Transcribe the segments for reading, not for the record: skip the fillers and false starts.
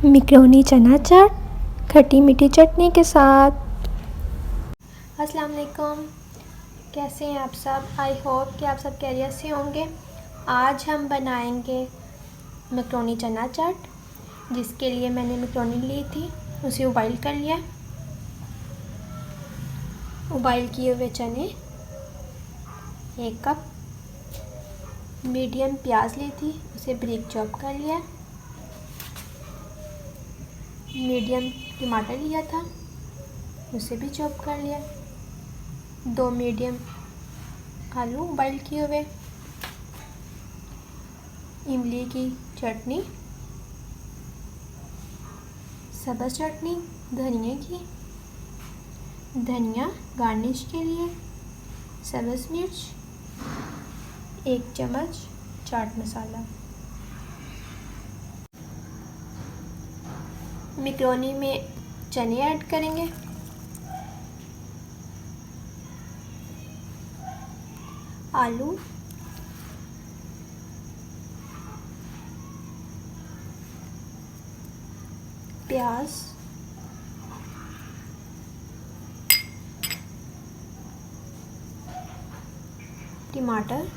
Macaroni चना चाट खट्टी मीठी चटनी के साथ। अस्सलाम वालेकुम, कैसे हैं आप सब। आई होप कि आप सब खैरियत से होंगे। आज हम बनाएंगे मैक्रोनी चना चाट, जिसके लिए मैंने मैक्रोनी ली थी, उसे उबाइल कर लिया। उबाइल किए हुए चने 1 कप, मीडियम प्याज ली थी, उसे बारीक चॉप कर लिया। मीडियम टमाटर लिया था, उसे भी चॉप कर लिया। 2 मीडियम आलू उबाइल किए हुए। इमली की चटनी, सब्ज़ चटनी धनिया की, धनिया गार्निश के लिए, सब्ज़ मिर्च, 1 चम्मच चाट मसाला। मैक्रोनी में चने ऐड करेंगे। आलू, प्याज, टमाटर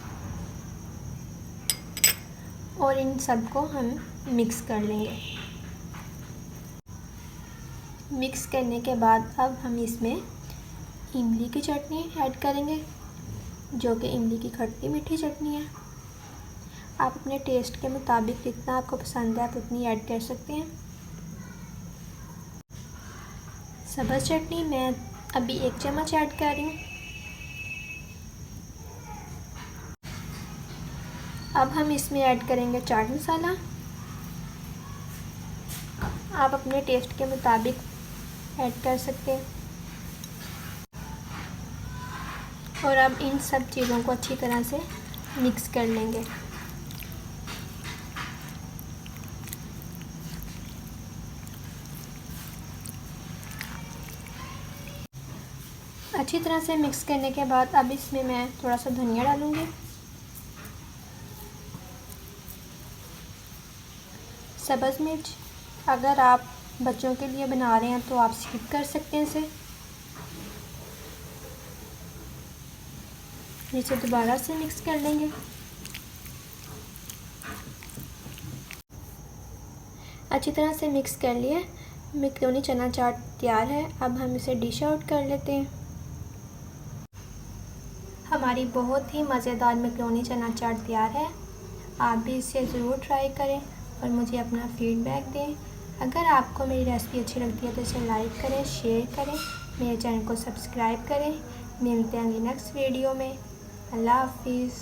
और इन सबको हम मिक्स कर लेंगे। मिक्स करने के बाद अब हम इसमें इमली की चटनी ऐड करेंगे, जो कि इमली की खट्टी मीठी चटनी है। आप अपने टेस्ट के मुताबिक जितना आपको पसंद है आप उतनी ऐड कर सकते हैं। सब्ज़ चटनी मैं अभी 1 चम्मच ऐड कर रही हूँ। अब हम इसमें ऐड करेंगे चाट मसाला। आप अपने टेस्ट के मुताबिक ऐड कर सकते हैं। और अब इन सब चीज़ों को अच्छी तरह से मिक्स कर लेंगे। अच्छी तरह से मिक्स करने के बाद अब इसमें मैं थोड़ा सा धनिया डालूँगी, सब्ज़ मिर्च। अगर आप बच्चों के लिए बना रहे हैं तो आप स्किप कर सकते हैं इसे दोबारा से मिक्स कर लेंगे। अच्छी तरह से मिक्स कर लिया। मैक्रोनी चना चाट तैयार है। अब हम इसे डिश आउट कर लेते हैं। हमारी बहुत ही मज़ेदार मैक्रोनी चना चाट तैयार है। आप भी इसे ज़रूर ट्राई करें और मुझे अपना फीडबैक दें। अगर आपको मेरी रेसिपी अच्छी लगती है तो इसे लाइक करें, शेयर करें, मेरे चैनल को सब्सक्राइब करें। मिलते हैं नेक्स्ट वीडियो में। अल्लाह हाफिज़।